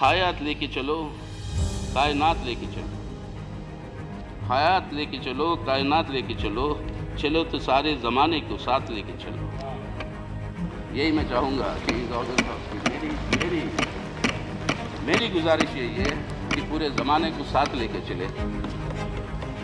हयात लेके चलो, कायनात लेके चलो, हयात लेके चलो, कायनात लेके चलो, चलो तो सारे ज़माने को साथ लेके चलो। यही मैं चाहूँगा कि गवर्नर साहब की मेरी गुजारिश यही है कि पूरे ज़माने को साथ लेके चले,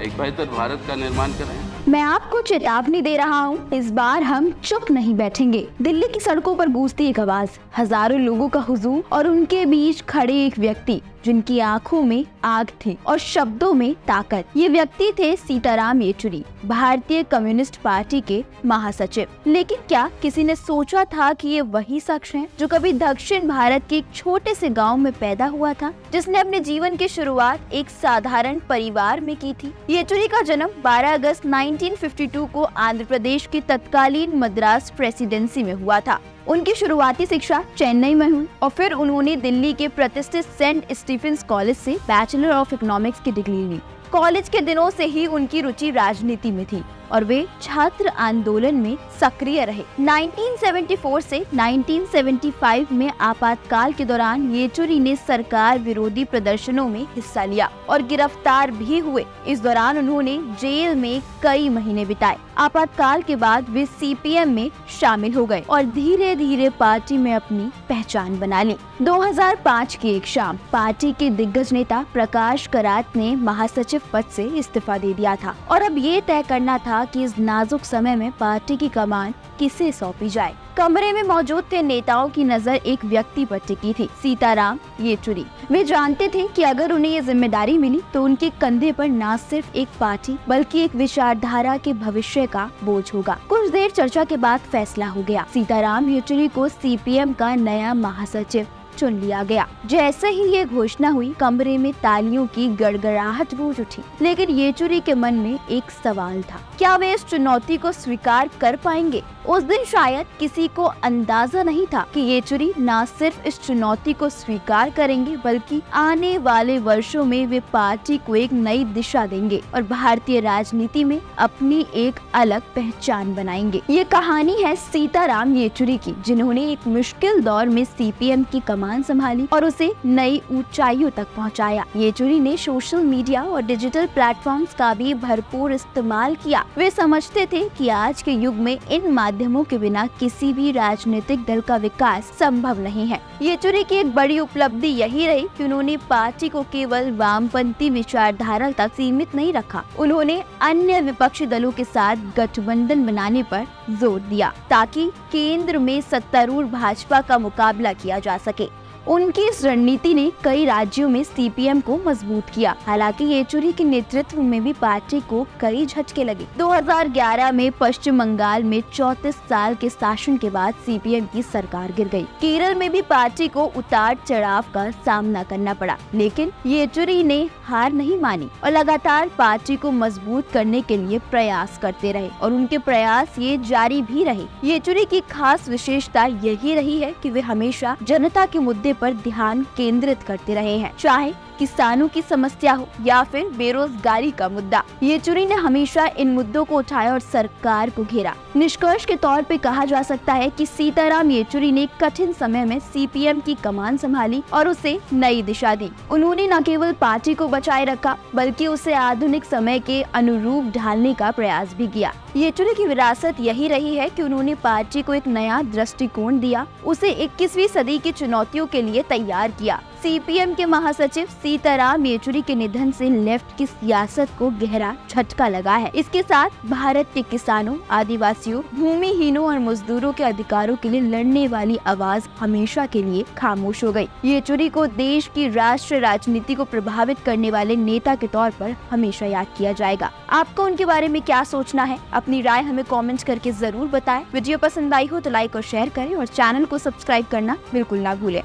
एक बेहतर भारत का निर्माण करें। मैं आपको चेतावनी दे रहा हूँ, इस बार हम चुप नहीं बैठेंगे। दिल्ली की सड़कों पर गूंजती एक आवाज, हजारों लोगों का हुजूम और उनके बीच खड़े एक व्यक्ति जिनकी आंखों में आग थी और शब्दों में ताकत। ये व्यक्ति थे सीताराम येचुरी, भारतीय कम्युनिस्ट पार्टी के महासचिव। लेकिन क्या किसी ने सोचा था कि ये वही शख्स हैं जो कभी दक्षिण भारत के एक छोटे से गांव में पैदा हुआ था, जिसने अपने जीवन की शुरुआत एक साधारण परिवार में की थी। येचुरी का जन्म 12 अगस्त 1952 को आंध्र प्रदेश की तत्कालीन मद्रास प्रेसिडेंसी में हुआ था। उनकी शुरुआती शिक्षा चेन्नई में हुई और फिर उन्होंने दिल्ली के प्रतिष्ठित सेंट स्टीफेंस कॉलेज से बैचलर ऑफ इकोनॉमिक्स की डिग्री ली। कॉलेज के दिनों से ही उनकी रुचि राजनीति में थी और वे छात्र आंदोलन में सक्रिय रहे। 1974 से 1975 में आपातकाल के दौरान येचुरी ने सरकार विरोधी प्रदर्शनों में हिस्सा लिया और गिरफ्तार भी हुए। इस दौरान उन्होंने जेल में कई महीने बिताए। आपातकाल के बाद वे सीपीएम में शामिल हो गए और धीरे धीरे पार्टी में अपनी पहचान बना ली। 2005 की एक शाम पार्टी के दिग्गज नेता प्रकाश करात ने महासचिव पद से इस्तीफा दे दिया था और अब ये तय करना था कि इस नाजुक समय में पार्टी की कमान किसे सौंपी जाए। कमरे में मौजूद थे नेताओं की नजर एक व्यक्ति पर टिकी थी, सीताराम येचुरी। वे जानते थे कि अगर उन्हें ये जिम्मेदारी मिली तो उनके कंधे पर न सिर्फ एक पार्टी बल्कि एक विचारधारा के भविष्य का बोझ होगा। कुछ देर चर्चा के बाद फैसला हो गया। सीताराम येचुरी को सीपीएम का नया महासचिव चुन लिया गया। जैसे ही ये घोषणा हुई, कमरे में तालियों की गड़गड़ाहट गूंज उठी। लेकिन येचुरी के मन में एक सवाल था, क्या वे इस चुनौती को स्वीकार कर पाएंगे? उस दिन शायद किसी को अंदाजा नहीं था कि येचुरी न सिर्फ इस चुनौती को स्वीकार करेंगे बल्कि आने वाले वर्षों में वे पार्टी को एक नई दिशा देंगे और भारतीय राजनीति में अपनी एक अलग पहचान बनाएंगे। ये कहानी है सीताराम येचुरी की, जिन्होंने एक मुश्किल दौर में सीपीएम की कमान संभाली और उसे नई ऊंचाइयों तक पहुंचाया। येचुरी ने सोशल मीडिया और डिजिटल प्लेटफॉर्म्स का भी भरपूर इस्तेमाल किया। वे समझते थे कि आज के युग में इन माध्यमों के बिना किसी भी राजनीतिक दल का विकास संभव नहीं है। येचुरी की एक बड़ी उपलब्धि यही रही कि उन्होंने पार्टी को केवल वामपंथी विचारधारा तक सीमित नहीं रखा। उन्होंने अन्य विपक्षी दलों के साथ गठबंधन बनाने पर जोर दिया ताकि केंद्र में सत्तारूढ़ भाजपा का मुकाबला किया जा सके। उनकी इस रणनीति ने कई राज्यों में सीपीएम को मजबूत किया। हालांकि येचुरी के नेतृत्व में भी पार्टी को कई झटके लगे। 2011 में पश्चिम बंगाल में 34 साल के शासन के बाद सीपीएम की सरकार गिर गई। केरल में भी पार्टी को उतार चढ़ाव का सामना करना पड़ा, लेकिन येचुरी ने हार नहीं मानी और लगातार पार्टी को मजबूत करने के लिए प्रयास करते रहे और उनके प्रयास ये जारी भी रहे। येचुरी की खास विशेषता यही रही है कि वे हमेशा जनता के मुद्दे पर ध्यान केंद्रित करते रहे हैं, चाहे किसानों की समस्या हो या फिर बेरोजगारी का मुद्दा। येचुरी ने हमेशा इन मुद्दों को उठाया और सरकार को घेरा। निष्कर्ष के तौर पे कहा जा सकता है कि सीताराम येचुरी ने कठिन समय में सीपीएम की कमान संभाली और उसे नई दिशा दी। उन्होंने न केवल पार्टी को बचाए रखा बल्कि उसे आधुनिक समय के अनुरूप ढालने का प्रयास भी किया। येचुरी की विरासत यही रही है कि उन्होंने पार्टी को एक नया दृष्टिकोण दिया, उसे 21वीं सदी की चुनौतियों के लिए तैयार किया। सीपीएम के महासचिव सीताराम येचुरी के निधन से लेफ्ट की सियासत को गहरा झटका लगा है। इसके साथ भारत के किसानों, आदिवासियों, भूमिहीनों और मजदूरों के अधिकारों के लिए लड़ने वाली आवाज हमेशा के लिए खामोश हो गई। येचुरी को देश की राष्ट्रीय राजनीति को प्रभावित करने वाले नेता के तौर पर हमेशा याद किया जाएगा। आपको उनके बारे में क्या सोचना है? अपनी राय हमें कमेंट करके जरूर बताएं। वीडियो पसंद आई हो तो लाइक और शेयर करें और चैनल को सब्सक्राइब करना बिल्कुल ना भूलें।